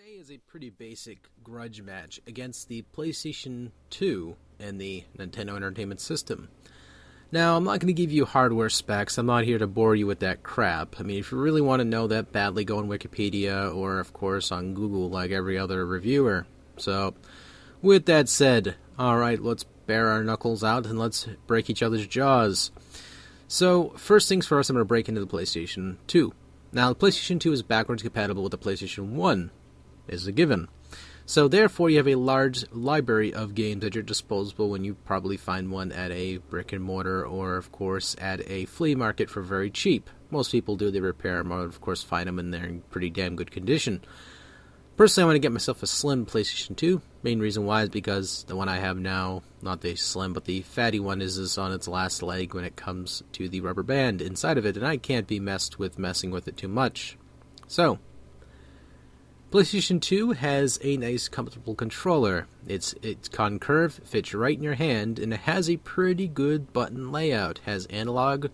Today is a pretty basic grudge match against the PlayStation 2 and the Nintendo Entertainment System. Now, I'm not going to give you hardware specs. I'm not here to bore you with that crap. I mean, if you really want to know that badly, go on Wikipedia or, of course, on Google like every other reviewer. So, with that said, alright, let's bare our knuckles out and let's break each other's jaws. So, first things first, I'm going to break into the PlayStation 2. Now, the PlayStation 2 is backwards compatible with the PlayStation 1, is a given. So, therefore, you have a large library of games at your disposal when you probably find one at a brick and mortar or, of course, at a flea market for very cheap. Most people do, they repair them or, of course, find them and they're in pretty damn good condition. Personally, I want to get myself a slim PlayStation 2. Main reason why is because the one I have now, not the slim, but the fatty one, is on its last leg when it comes to the rubber band inside of it, and I can't be messing with it too much. So, PlayStation 2 has a nice, comfortable controller. It's concurve, fits right in your hand, and it has a pretty good button layout. It has analog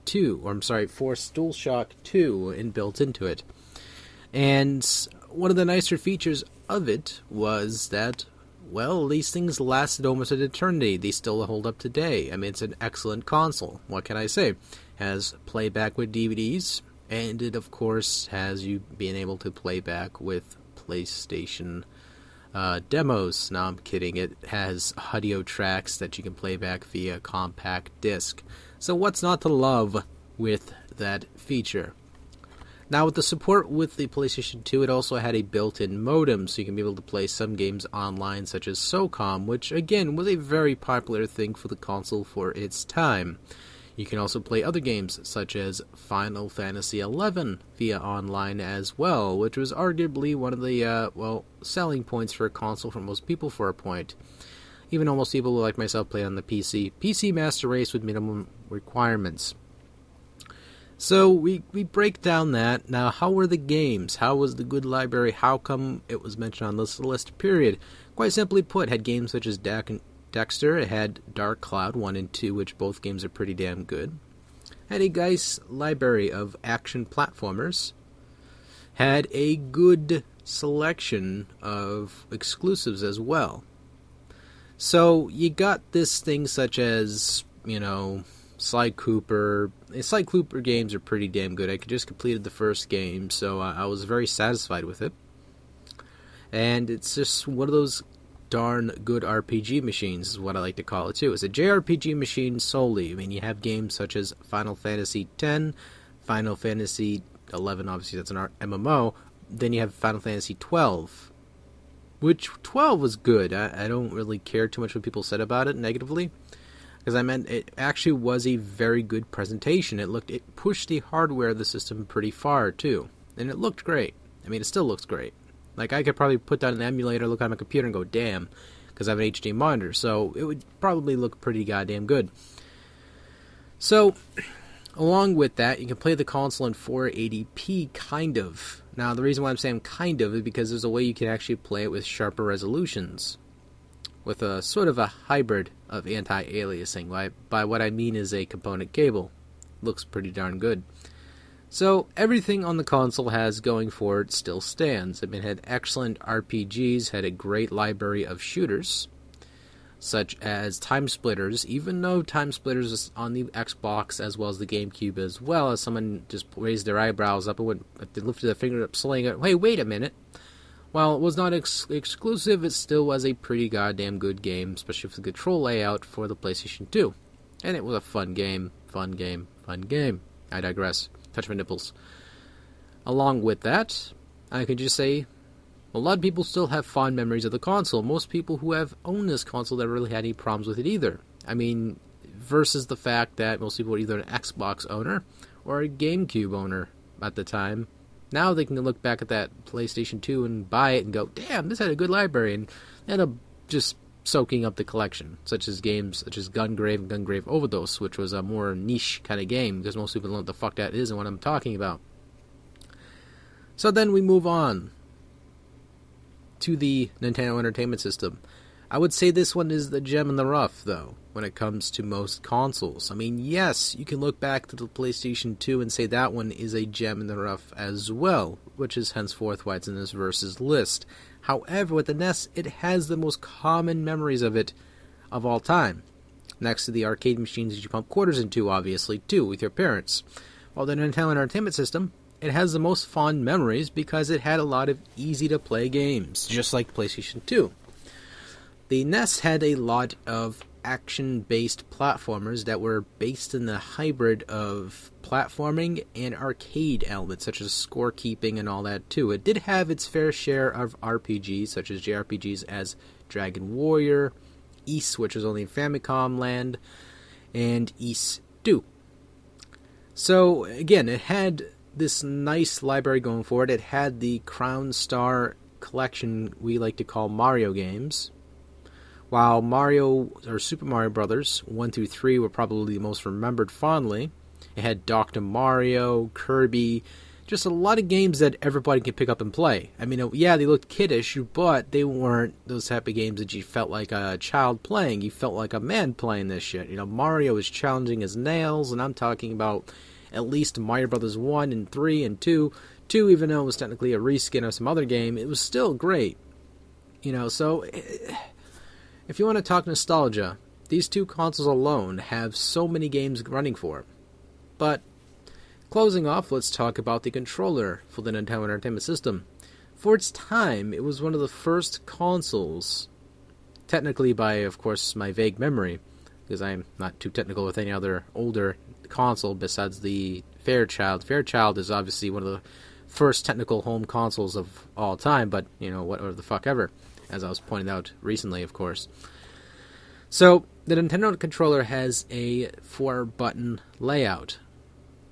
2, Force DualShock 2 inbuilt into it. And one of the nicer features of it was that, well, these things lasted almost an eternity. They still hold up today. I mean, it's an excellent console. What can I say? It has playback with DVDs, and it, of course, has you being able to play back with PlayStation demos. No, I'm kidding. It has audio tracks that you can play back via compact disc. So what's not to love with that feature? Now, with the support with the PlayStation 2, it also had a built-in modem, so you can be able to play some games online, such as SOCOM, which, again, was a very popular thing for the console for its time. You can also play other games, such as Final Fantasy XI, via online as well, which was arguably one of the, selling points for a console for most people for a point. Even almost people like myself play on the PC. PC Master Race with minimum requirements. So, we break down that. Now, how were the games? How was the good library? How come it was mentioned on this list, period? Quite simply put, it had games such as Dexter, it had Dark Cloud 1 and 2, which both games are pretty damn good. Had a nice library of action platformers. Had a good selection of exclusives as well. So, you got this thing such as, Sly Cooper. Sly Cooper games are pretty damn good. I just completed the first game, so I was very satisfied with it. And it's just one of those darn good RPG machines, is what I like to call it too. It's a JRPG machine solely. I mean, you have games such as Final Fantasy X, Final Fantasy XI, obviously that's an MMO. Then you have Final Fantasy XII, which 12 was good. I don't really care too much what people said about it negatively. Because it actually was a very good presentation. It pushed the hardware of the system pretty far, too. And it looked great. I mean, it still looks great. Like, I could probably put down an emulator, look on my computer, and go, damn, because I have an HD monitor. So, it would probably look pretty goddamn good. So, along with that, you can play the console in 480p, kind of. Now, the reason why I'm saying kind of is because there's a way you can actually play it with sharper resolutions. With a sort of a hybrid of anti-aliasing. By what I mean is a component cable. Looks pretty darn good. So, everything on the console has going for it still stands. I mean, it had excellent RPGs, had a great library of shooters, such as Time Splitters, even though Time Splitters is on the Xbox as well as the GameCube as well, as someone just raised their eyebrows up and they lifted their finger up, slaying it. Hey, wait a minute. While it was not exclusive, it still was a pretty goddamn good game, especially with the control layout for the PlayStation 2. And it was a fun game. I digress. Touch my nipples. Along with that, I could just say, a lot of people still have fond memories of the console. Most people who have owned this console never really had any problems with it either. I mean, versus the fact that most people were either an Xbox owner or a GameCube owner at the time. Now they can look back at that PlayStation 2 and buy it and go, damn, this had a good library, and end up just soaking up the collection, such as games such as Gungrave and Gungrave Overdose, which was a more niche kind of game, because most people don't know what the fuck that is and what I'm talking about. So then we move on to the Nintendo Entertainment System. I would say this one is the gem in the rough, though, when it comes to most consoles. I mean, yes, you can look back to the PlayStation 2 and say that one is a gem in the rough as well, which is henceforth why it's in this versus list. However, with the NES, it has the most common memories of it of all time. Next to the arcade machines that you pump quarters into, obviously, too, with your parents. While the Nintendo Entertainment System, it has the most fond memories because it had a lot of easy-to-play games, just like PlayStation 2. The NES had a lot of action-based platformers that were based in the hybrid of platforming and arcade elements, such as scorekeeping and all that, too. It did have its fair share of RPGs, such as JRPGs as Dragon Warrior, Ys, which was only in Famicom land, and Ys-2. So, again, it had this nice library going for it. It had the Crown Star collection we like to call Mario games. While Mario, or Super Mario Brothers 1 through 3 were probably the most remembered fondly, it had Dr. Mario, Kirby, just a lot of games that everybody could pick up and play. I mean, yeah, they looked kiddish, but they weren't those type of games that you felt like a child playing. You felt like a man playing this shit. You know, Mario was challenging as nails, and I'm talking about at least Mario Brothers 1 and 3 and 2. 2, even though it was technically a reskin of some other game, it was still great. You know, so if you want to talk nostalgia, these two consoles alone have so many games running for it. But closing off, let's talk about the controller for the Nintendo Entertainment System. For its time, it was one of the first consoles, technically by, of course, my vague memory, because I'm not too technical with any other older console besides the Fairchild. Fairchild is obviously one of the first technical home consoles of all time, but, you know, whatever the fuck ever, as I was pointing out recently, of course. So, the Nintendo controller has a 4-button layout.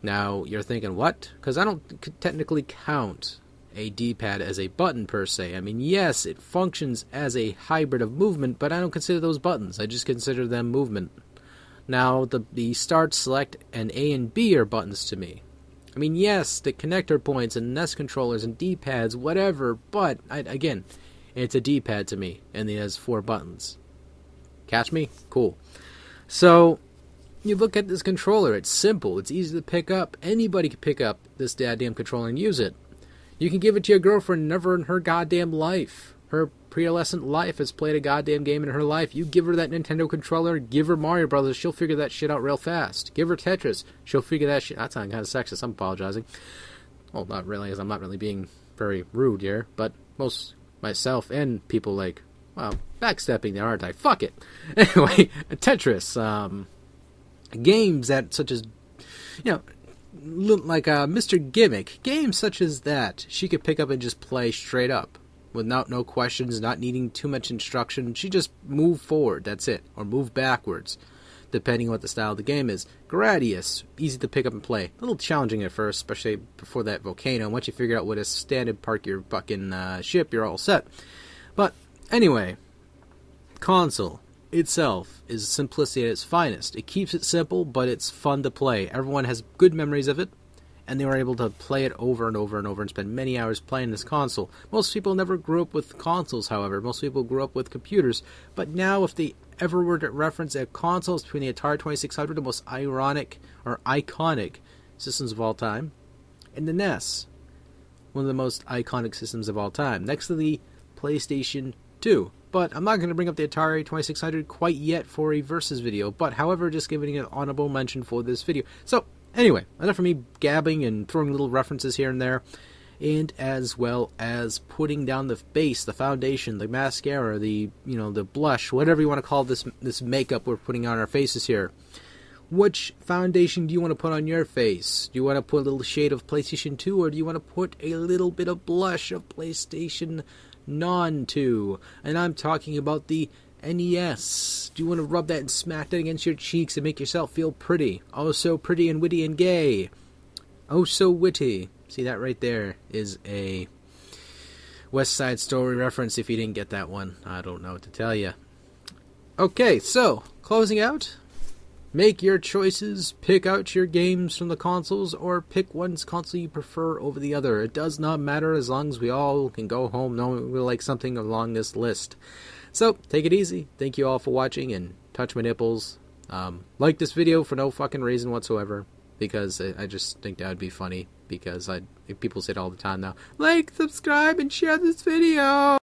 Now, you're thinking, what? Because I don't technically count a D-pad as a button, per se. I mean, yes, it functions as a hybrid of movement, but I don't consider those buttons. I just consider them movement. Now, the start, select, and A and B are buttons to me. I mean, yes, the connector points and NES controllers and D-pads, whatever, but, again, it's a D-pad to me, and it has 4 buttons. Catch me? Cool. So, you look at this controller, it's simple, it's easy to pick up. Anybody can pick up this goddamn controller and use it. You can give it to your girlfriend, never in her goddamn life. Her pre-adolescent life has played a goddamn game in her life. You give her that Nintendo controller, give her Mario Brothers, she'll figure that shit out real fast. Give her Tetris, she'll figure that shit. That sounds kind of sexist, I'm apologizing. Well, not really, as I'm not really being very rude here, but most myself and people like, well, backstepping there, aren't I? Fuck it. Anyway, Tetris, games that, such as, you know, like Mr. Gimmick, games such as that, she could pick up and just play straight up, without no questions, not needing too much instruction. She just move forward, that's it, or move backwards, depending on what the style of the game is. Gradius, easy to pick up and play. A little challenging at first, especially before that volcano. Once you figure out what to stand and park your fucking ship, you're all set. But anyway, console itself is simplicity at its finest. It keeps it simple, but it's fun to play. Everyone has good memories of it, and they were able to play it over and over and over and spend many hours playing this console. Most people never grew up with consoles, however. Most people grew up with computers. But now, if they ever were to reference a console between the Atari 2600, the most ironic or iconic systems of all time, and the NES, one of the most iconic systems of all time, next to the PlayStation 2. But I'm not going to bring up the Atari 2600 quite yet for a Versus video, but however, just giving an honorable mention for this video. So, anyway, enough of me gabbing and throwing little references here and there, and as well as putting down the base, the foundation, the mascara, the, you know, the blush, whatever you want to call this makeup we're putting on our faces here. Which foundation do you want to put on your face? Do you want to put a little shade of PlayStation 2, or do you want to put a little bit of blush of PlayStation Non-2? And I'm talking about the NES. Do you want to rub that and smack that against your cheeks and make yourself feel pretty? Oh, so pretty and witty and gay. Oh, so witty. See, that right there is a West Side Story reference. If you didn't get that one, I don't know what to tell you. Okay, so, closing out, Make your choices, pick out your games from the consoles, or pick one console you prefer over the other. It does not matter as long as we all can go home knowing we like something along this list. So, take it easy. Thank you all for watching, and touch my nipples. Like this video for no fucking reason whatsoever, because I just think that would be funny, because people say it all the time now. Like, subscribe, and share this video!